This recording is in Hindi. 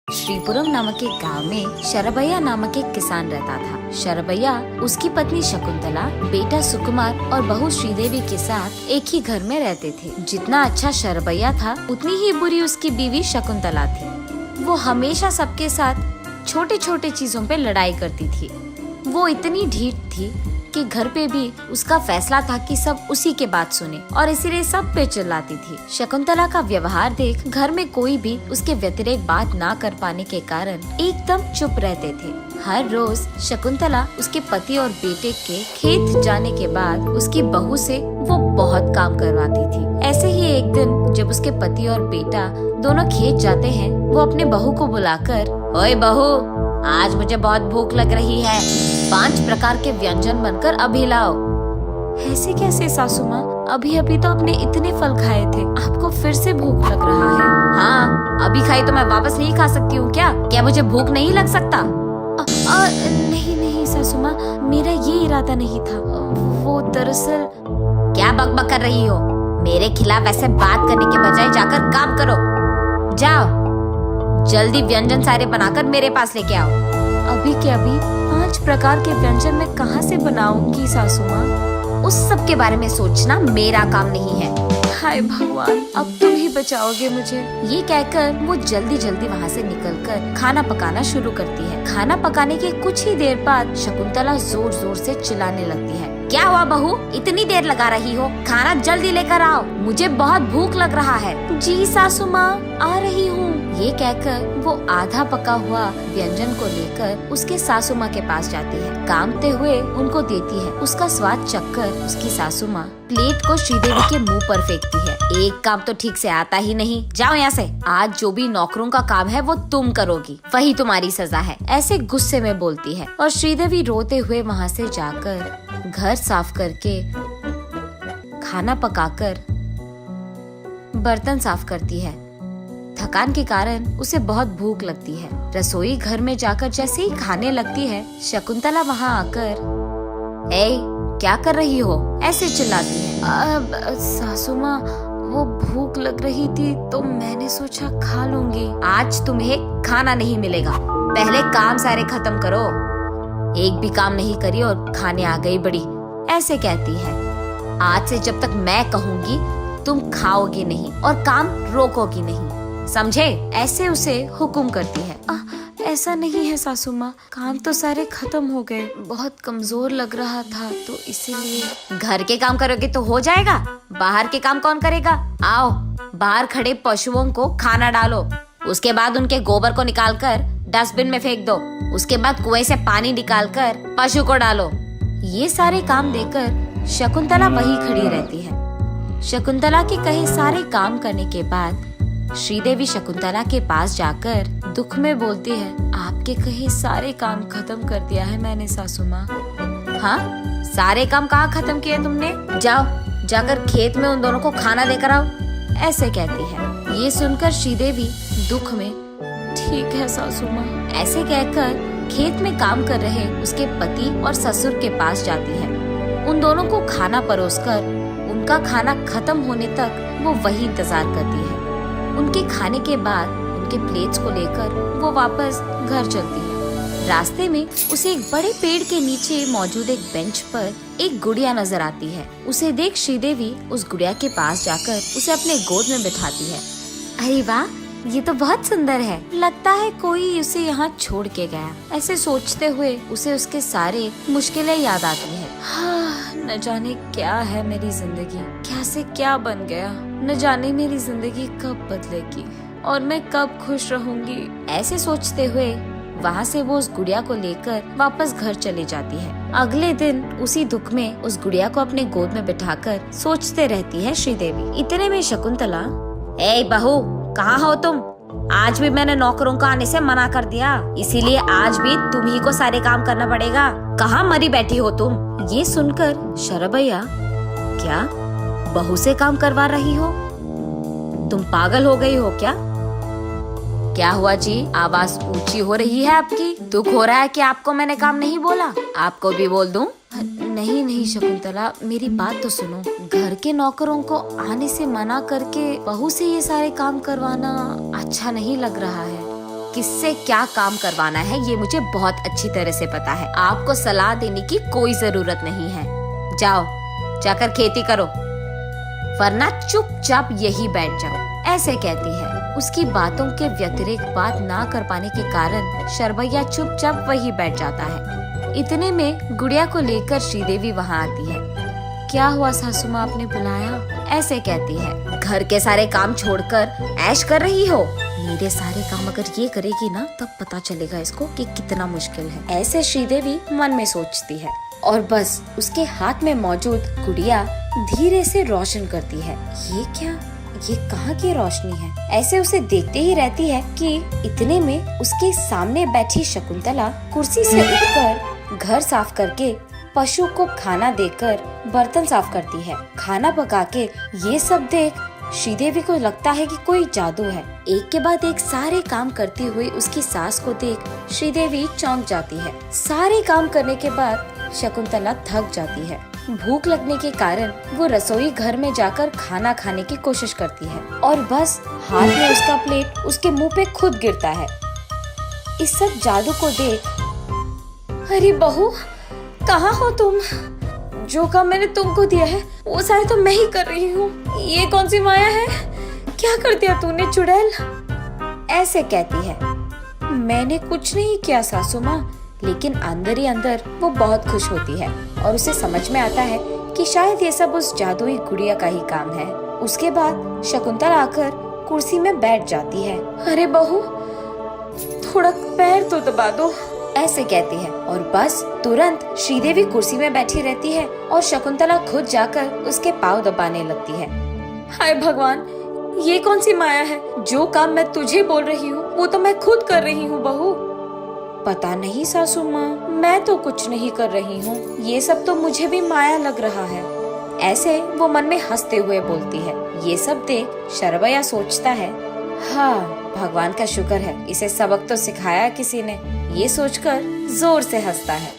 श्रीपुरम नामक एक गांव में शरभैया नामक एक किसान रहता था। शरभैया, उसकी पत्नी शकुंतला, बेटा सुकुमार और बहू श्रीदेवी के साथ एक ही घर में रहते थे। जितना अच्छा शरभैया था, उतनी ही बुरी उसकी बीवी शकुंतला थी। वो हमेशा सबके साथ छोटे छोटे चीजों पे लड़ाई करती थी। वो इतनी ढीठ थी कि घर पे भी उसका फैसला था कि सब उसी के बात सुने और इसीलिए सब पे चिल्लाती थी। शकुंतला का व्यवहार देख घर में कोई भी उसके व्यतिरेक बात ना कर पाने के कारण एकदम चुप रहते थे। हर रोज शकुंतला उसके पति और बेटे के खेत जाने के बाद उसकी बहू से वो बहुत काम करवाती थी। ऐसे ही एक दिन जब उसके पति और बेटा दोनों खेत जाते हैं, वो अपने बहू को बुलाकर, ओए बहू, आज मुझे बहुत भूख लग रही है, 5 प्रकार के व्यंजन बनकर अभी लाओ। ऐसे कैसे सासू माँ, अभी अभी तो आपने इतने फल खाए थे, आपको फिर से भूख लग रहा है? हाँ, अभी खाई तो मैं वापस नहीं खा सकती हूँ क्या? क्या मुझे भूख नहीं लग सकता? नहीं नहीं सासू माँ, मेरा ये इरादा नहीं था। वो दरअसल। क्या बकबक कर रही हो? मेरे खिलाफ ऐसे बात करने के बजाय जाकर काम करो। जाओ, जल्दी व्यंजन सारे बनाकर मेरे पास लेके आओ। अभी के अभी 5 प्रकार के व्यंजन मैं कहाँ से बनाऊंगी सासू माँ? उस सब के बारे में सोचना मेरा काम नहीं है। हाय भगवान, अब तुम ही बचाओगे मुझे। ये कहकर वो जल्दी जल्दी वहाँ से निकलकर खाना पकाना शुरू करती है। खाना पकाने के कुछ ही देर बाद शकुंतला जोर जोर से चिल्लाने लगती है। क्या हुआ बहू, इतनी देर लगा रही हो? खाना जल्दी लेकर आओ, मुझे बहुत भूख लग रहा है। जी सासू माँ, आ रही हूँ। ये कहकर वो आधा पका हुआ व्यंजन को लेकर उसके सासू माँ के पास जाती है। कामते हुए उनको देती है। उसका स्वाद चखकर उसकी सासू माँ प्लेट को श्रीदेवी के मुंह पर फेंकती है। एक काम तो ठीक से आता ही नहीं, जाओ यहाँ से। आज जो भी नौकरों का काम है वो तुम करोगी, वही तुम्हारी सजा है। ऐसे गुस्से में बोलती है और श्रीदेवी रोते हुए वहाँ से जाकर घर साफ करके, खाना पकाकर, बर्तन साफ करती है। थकान के कारण उसे बहुत भूख लगती है। रसोई घर में जाकर जैसे ही खाने लगती है, शकुंतला वहाँ आकर, ए, क्या कर रही हो? ऐसे चिल्लाती है। सासू माँ, वो भूख लग रही थी तो मैंने सोचा खा लूंगी। आज तुम्हें खाना नहीं मिलेगा, पहले काम सारे खत्म करो। एक भी काम नहीं करी और खाने आ गई बड़ी, ऐसे कहती है। आज से जब तक मैं कहूँगी तुम खाओगी नहीं और काम रोकोगी नहीं, समझे? ऐसे उसे हुक्म करती है। ऐसा नहीं है सासू माँ, काम तो सारे खत्म हो गए, बहुत कमजोर लग रहा था तो इसीलिए। घर के काम करोगे तो हो जाएगा, बाहर के काम कौन करेगा? आओ, बाहर खड़े पशुओं को खाना डालो, उसके बाद उनके गोबर को निकालकर डस्टबिन में फेंक दो, उसके बाद कुएं से पानी निकालकर पशु को डालो। ये सारे काम देकर शकुंतला वही खड़ी रहती है। शकुंतला के कहे सारे काम करने के बाद श्रीदेवी शकुंतला के पास जाकर दुख में बोलती है, आपके कहे सारे काम खत्म कर दिया है मैंने सासू माँ। हाँ, सारे काम कहाँ खत्म किए तुमने? जाओ, जाकर खेत में उन दोनों को खाना देकर आओ, ऐसे कहती है। ये सुनकर श्रीदेवी दुख में, ठीक है सासू माँ, ऐसे कहकर खेत में काम कर रहे उसके पति और ससुर के पास जाती है। उन दोनों को खाना परोसकर उनका खाना खत्म होने तक वो वही इंतजार करती है। उनके खाने के बाद उनके प्लेट्स को लेकर वो वापस घर चलती है। रास्ते में उसे एक बड़े पेड़ के नीचे मौजूद एक बेंच पर एक गुड़िया नजर आती है। उसे देख श्रीदेवी उस गुड़िया के पास जाकर उसे अपने गोद में बिठाती है। अरे वाह, ये तो बहुत सुंदर है, लगता है कोई उसे यहाँ छोड़ के गया। ऐसे सोचते हुए उसे उसके सारे मुश्किलें याद आती है। हाँ, न जाने क्या है मेरी जिंदगी, क्या से क्या बन गया, न जाने मेरी जिंदगी कब बदलेगी और मैं कब खुश रहूंगी। ऐसे सोचते हुए वहाँ से वो उस गुड़िया को लेकर वापस घर चली जाती है। अगले दिन उसी दुख में उस गुड़िया को अपने गोद में बिठाकर सोचते रहती है श्रीदेवी। इतने में शकुंतला, ए बहू, कहाँ हो तुम? आज भी मैंने नौकरों को आने से मना कर दिया, इसीलिए आज भी तुम ही को सारे काम करना पड़ेगा। कहाँ मरी बैठी हो तुम? ये सुनकर शरभैया, क्या बहू से काम करवा रही हो? तुम पागल हो गई हो क्या? क्या हुआ जी, आवाज ऊंची हो रही है आपकी? दुख हो रहा है कि आपको मैंने काम नहीं बोला? आपको भी बोल दूं? नहीं नहीं शकुंतला, मेरी बात तो सुनो। घर के नौकरों को आने से मना करके बहू से ये सारे काम करवाना अच्छा नहीं लग रहा है। किससे क्या काम करवाना है ये मुझे बहुत अच्छी तरह से पता है। आपको सलाह देने की कोई जरूरत नहीं है। जाओ, जाकर खेती करो, वरना चुपचाप यही बैठ जाओ, ऐसे कहती है। उसकी बातों के व्यतिरिक्त बात ना कर पाने के कारण शरभैया चुपचाप वही बैठ जाता है। इतने में गुड़िया को लेकर श्रीदेवी वहाँ आती है। क्या हुआ सासू माँ, आपने बुलाया? ऐसे कहती है। घर के सारे काम छोड़कर ऐश कर रही हो? मेरे सारे काम अगर ये करेगी ना तब पता चलेगा इसको कि कितना मुश्किल है, ऐसे श्रीदेवी मन में सोचती है। और बस उसके हाथ में मौजूद गुड़िया धीरे से रोशन करती है। ये क्या, ये कहाँ की रोशनी है? ऐसे उसे देखते ही रहती है कि इतने में उसके सामने बैठी शकुंतला कुर्सी से उठकर घर साफ करके पशु को खाना देकर बर्तन साफ करती है। खाना पका के ये सब देख श्रीदेवी को लगता है कि कोई जादू है। एक के बाद एक सारे काम करती हुई उसकी सास को देख श्रीदेवी चौंक जाती है। सारे काम करने के बाद शकुंतला थक जाती है। भूख लगने के कारण वो रसोई घर में जाकर खाना खाने की कोशिश करती है और बस हाथ में उसका प्लेट उसके मुंह पे खुद गिरता है। इस सब जादू को देख, अरे बहू, कहाँ हो तुम? जो काम मैंने तुमको दिया है वो सारे तो मैं ही कर रही हूँ। ये कौन सी माया है? क्या कर दिया तूने चुड़ैल? ऐसे कहती है। मैंने कुछ नहीं किया सासू माँ, लेकिन अंदर ही अंदर वो बहुत खुश होती है और उसे समझ में आता है कि शायद ये सब उस जादुई गुड़िया का ही काम है। उसके बाद शकुंतला आकर कुर्सी में बैठ जाती है। अरे बहू, थोड़ा पैर तो दबा दो, ऐसे कहती है। और बस तुरंत श्रीदेवी कुर्सी में बैठी रहती है और शकुंतला खुद जाकर उसके पाँव दबाने लगती है। हाय भगवान, ये कौन सी माया है? जो काम मैं तुझे बोल रही हूँ वो तो मैं खुद कर रही हूँ बहू। पता नहीं सासू माँ, मैं तो कुछ नहीं कर रही हूँ, ये सब तो मुझे भी माया लग रहा है, ऐसे वो मन में हंसते हुए बोलती है। ये सब देख शरभैया सोचता है, हाँ भगवान का शुक्र है, इसे सबक तो सिखाया किसी ने। ये सोचकर जोर से हंसता है।